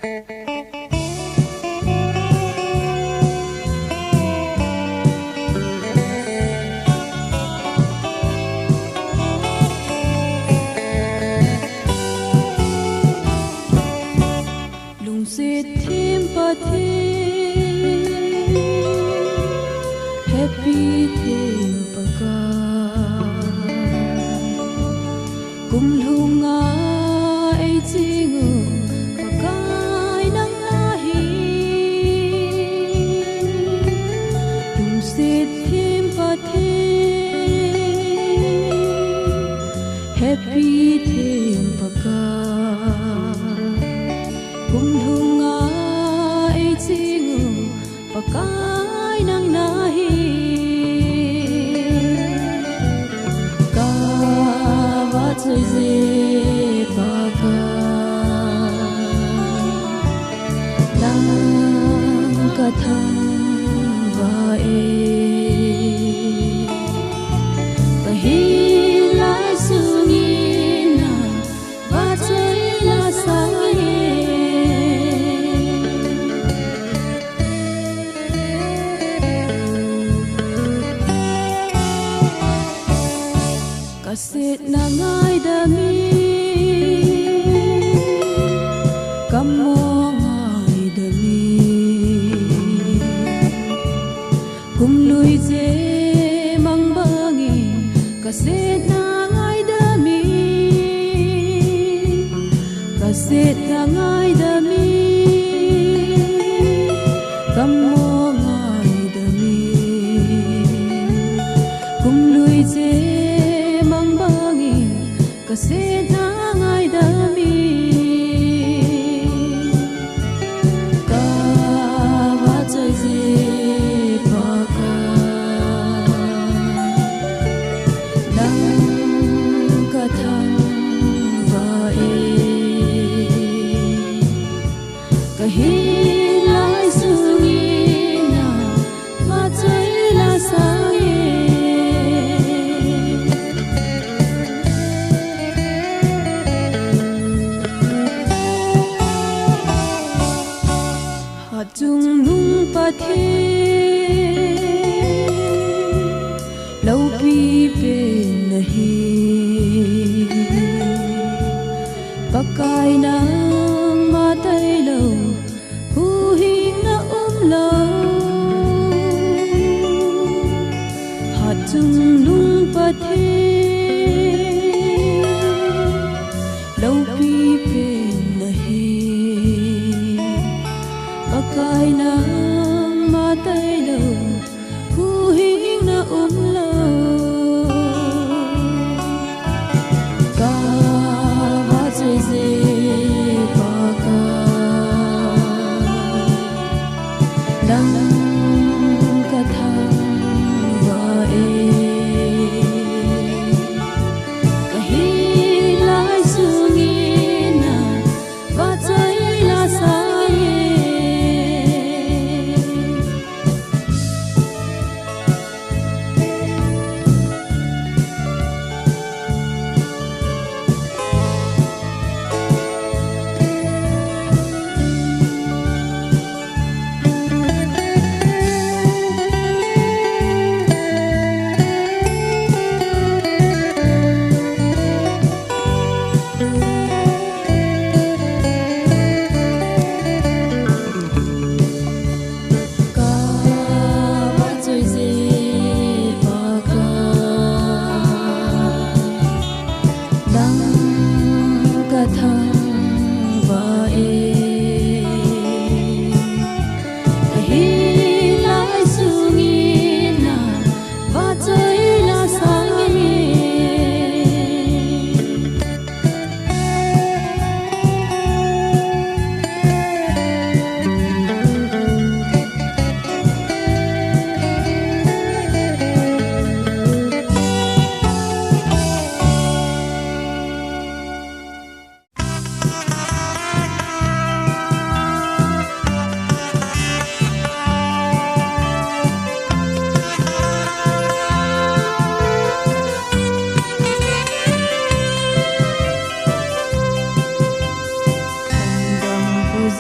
lung se thêm pa thêm happy thêm pa ka kum lunga ai chingu pa kai nang lahi lung se thêm pa thêm happy thêm pa ka kum lunga ai chingu pa kai nang nahi ka wa choi je pa ka nang ka thang wa e ka hi lai su ni na wa choi la sa kaset na ngai da mi kamo ngai da mi kum lui je mang bangi kaset na ngai da mi kaset na ngai da mi kamo ngai da mi kum lui je kaset na ngai da mi ka wa choi je pa ka dang ka thang wa e ka hi lai su ni na wa choi la sa chung nung pa the lâu pi pe nahi pakai nang ma tai lo hu hi na lo ha chung nung pa the lâu pi pe nahi pakai nang ma tai lo hu hi na lo ka wa choi je pa ka dang ka thang wa e ka hi lai su ni na wa choi la sa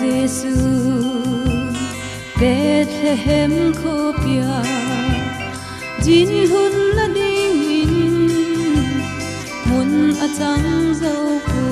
Giêsu Bethlehem khopia Jin hun la ding in mun atang dâu cô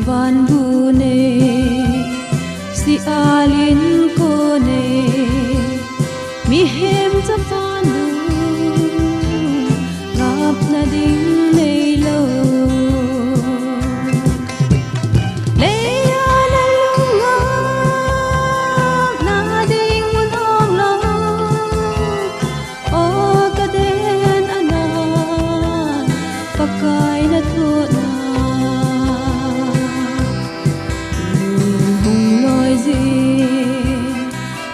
Van bu ne si alin ko ne mi hem cha panu ngap na ding nei lo le ya na lunga na ding mun ong lo o ka den anan pakai na thu na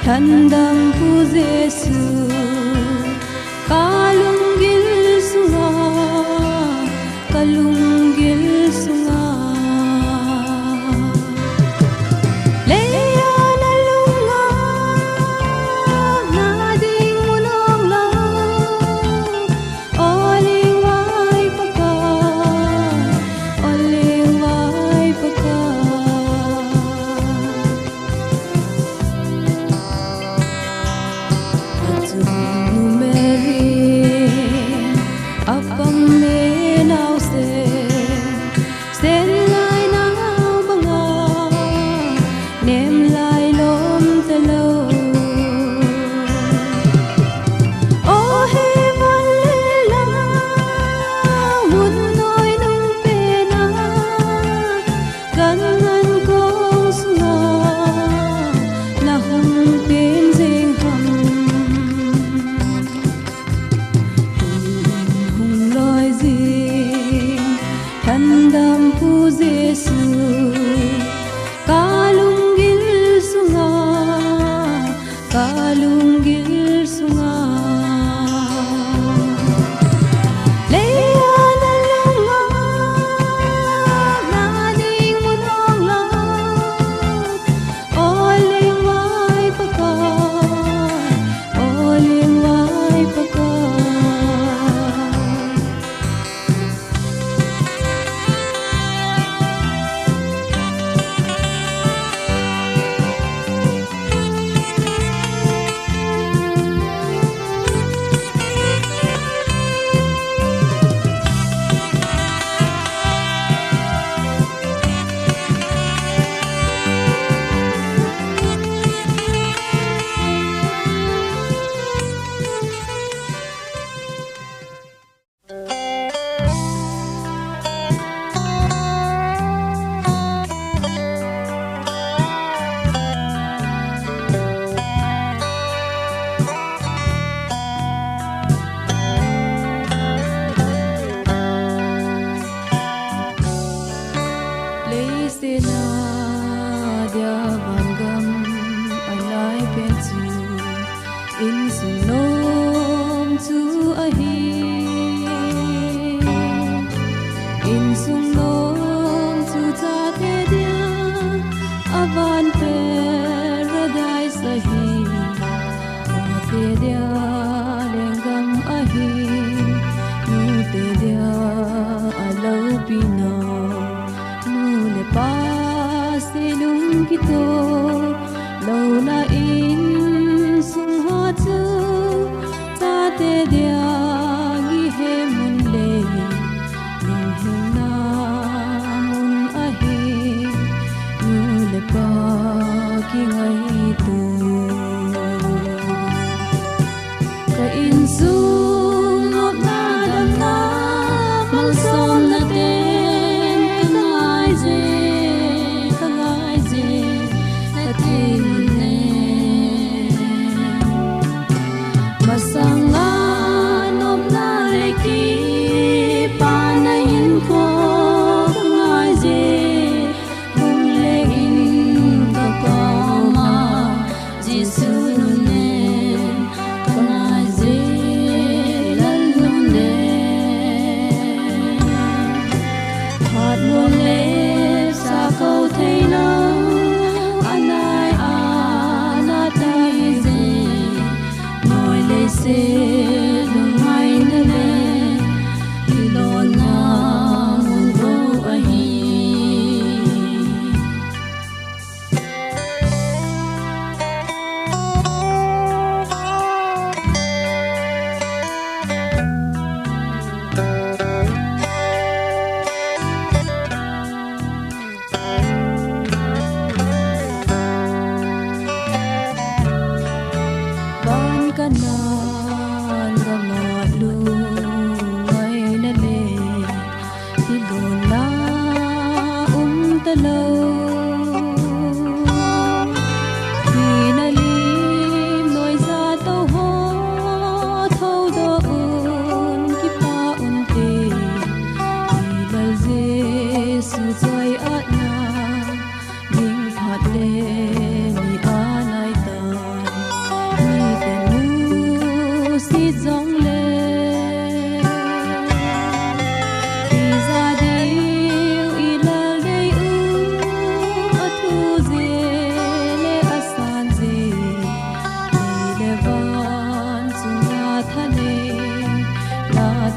Tandang pu Giêsu kalunggil sunga kalunggil sunga leya na lunga na ding munong la oling wai paka oling wai paka Tandang pu Giêsu kalunggil sunga kalunggil sunga leya na lunga na ding munong la oling wai paka oling wai paka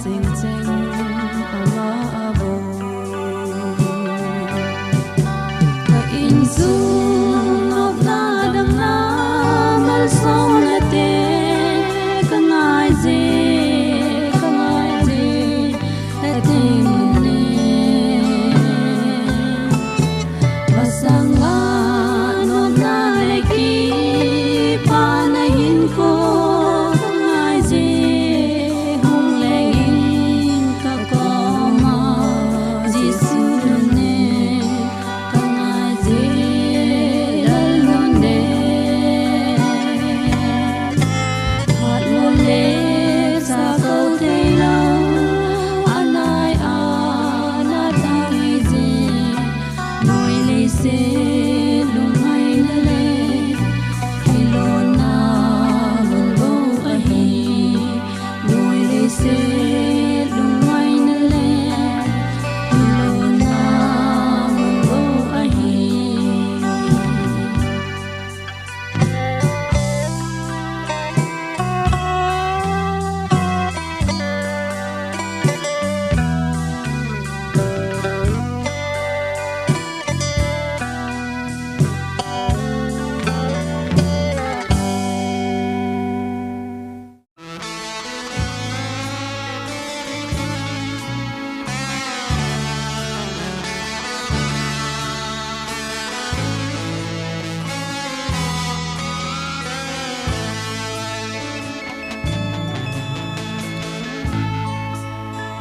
sing sing ama abo ka inzung of na dam na mal song na te ka ngai je ta ting ne basanga no na le ki pa na hin ko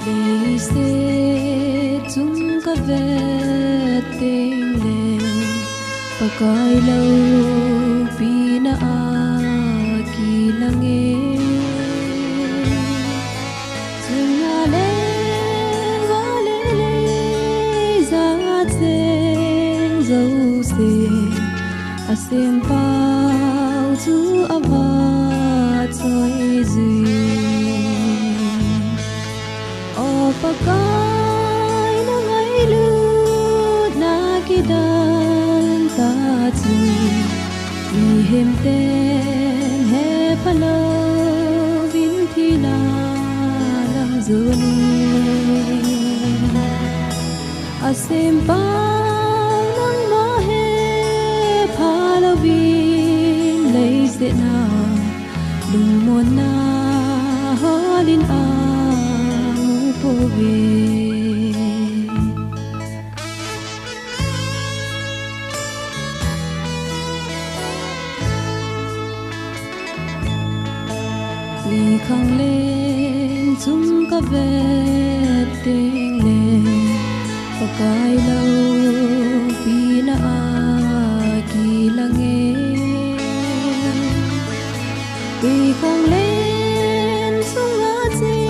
Đi xe chúng có về tình lên và coi lâu vì na kỳ là nghe dừng à lên gõ lê ra sen dấu sen à xem bao chú à vạt rồi pakai na ngai lut na kidan ta chu mi hem ten he palo vin thi na lam zuni asem pa nang ma he palo vin lei se na lung mon na holin a vì không lên chúng có về tình lên và cái lâu vì na kỳ là nghe vì không lên chúng ngã gì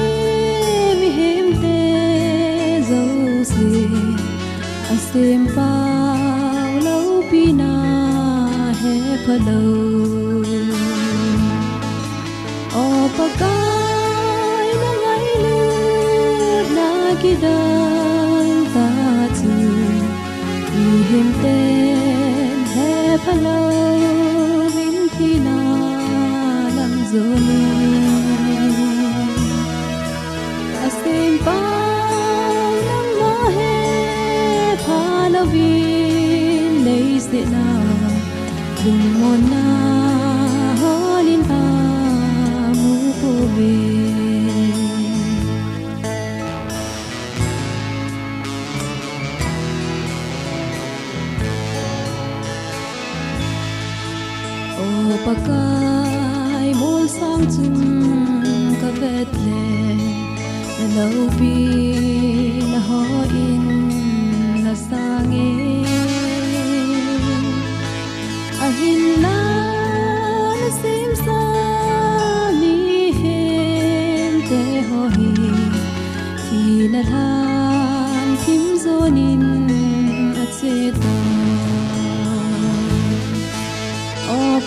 vì hiếm tê dấu gì xem bao lâu vì na he phật lâu pakai na ngai lut na kidan ta chu vi hem ten he phalo vin thi na lam zoni asem pa nang ma he phalo vin lei se na dum mon na holin ta pakai mul sang chung ka vet le na lâu pi na ho in na sange a hin la na sim sa mi hen te ho hi khi na than thim zonin a che ta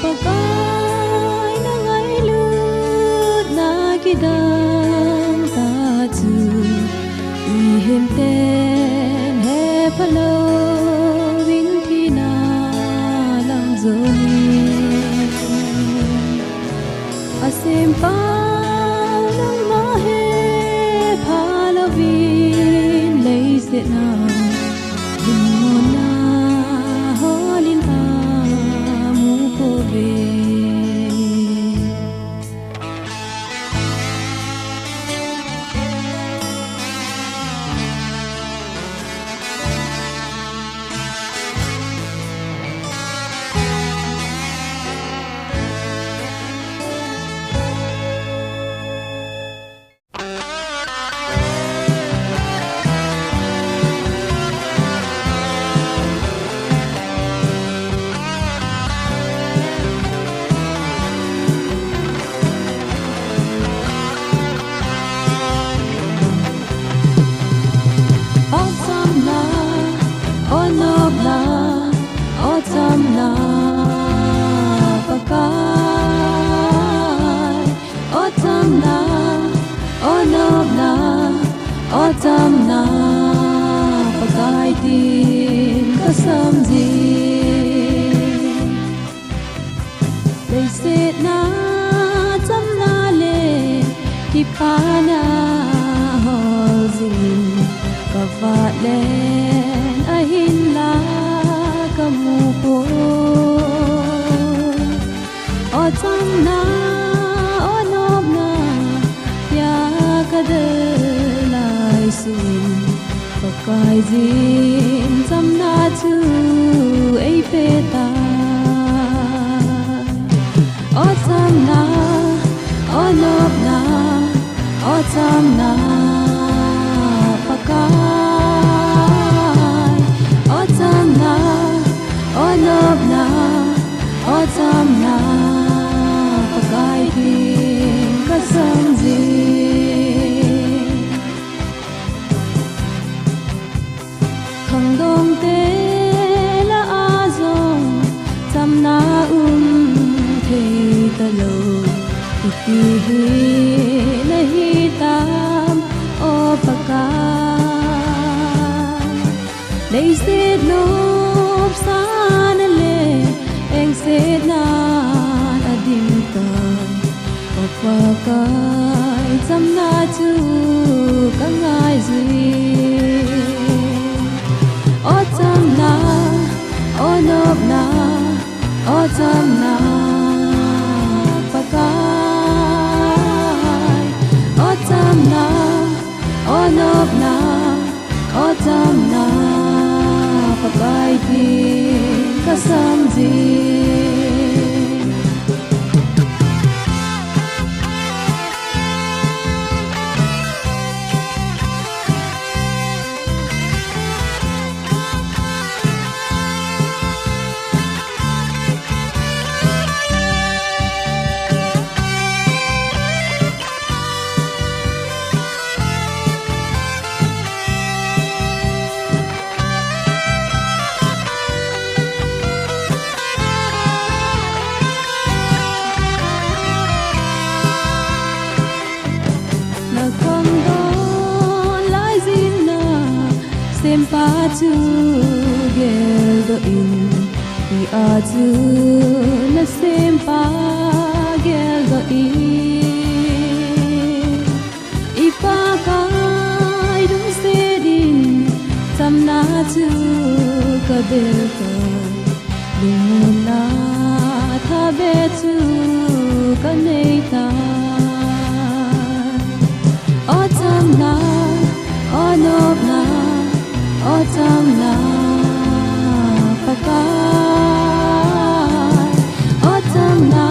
pakai na ngai lut na kidan ta chu i hem ten he phalo vin thi na lam zoni asem pa nang ma he nop na autumn na pakai tin kasam ji they said na cham na le ki pa na hozin kavat len ahin la kamu po autumn na onop na ya kadalai sin pakai zin cham na chu ei pe ta autumn na onop na autumn na pakai autumn na onop na autumn na pakai din kasam ji khang dong te la azong cham na the ta lo ti hi la hi tam o pakai they said no san le eng said na adim ta pakai cham na chu ka ngai zui autumn na onop na autumn na pakai autumn na onop na autumn na pakai din kasam ji sempa chu gel do in I azu na sempa gel do in ipa kai dung se din cham na chu ka bel to lung na tha be chu ka nei ta autumn na onop na autumn na pakai autumn na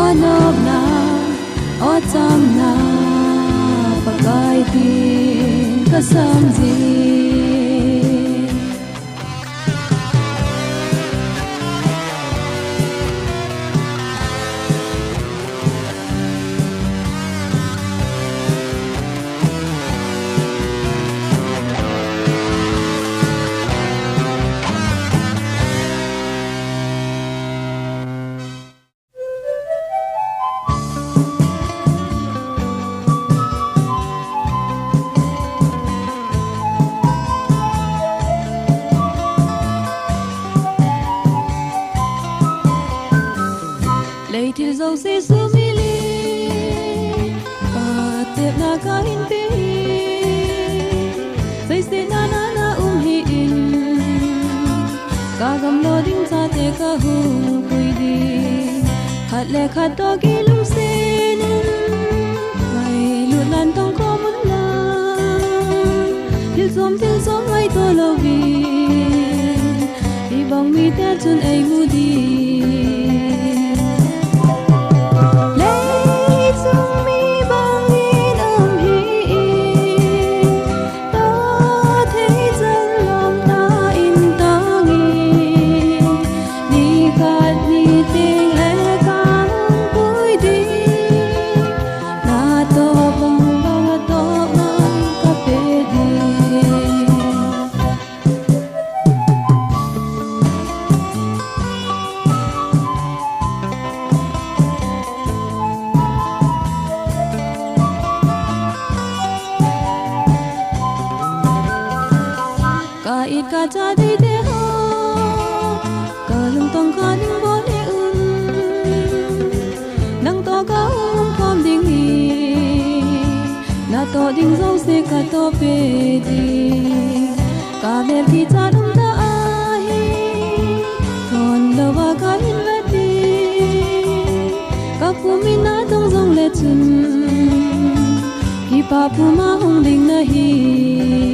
onop na autumn na pakai din kasam ji til dấu sẽ giữ mi li và tiệp na ca hin pi say say na na na hi in ca gam lo ding sa te ca hu kui di khát lệ khát to ki lung sen ngày lụt lan tông có muốn la til som ai to lo vi đi bóng mi te chun ai mu đi hit ka cha dei te ho ka lung tong ka ning bo le nang to ka khom ding hi na to ding zo se ka to pe di ka ver ki cha dum ta a hi thon lo wa ka hin ve ti ka pu mi na dong zong le chun ki pa pu ma hong ding na hi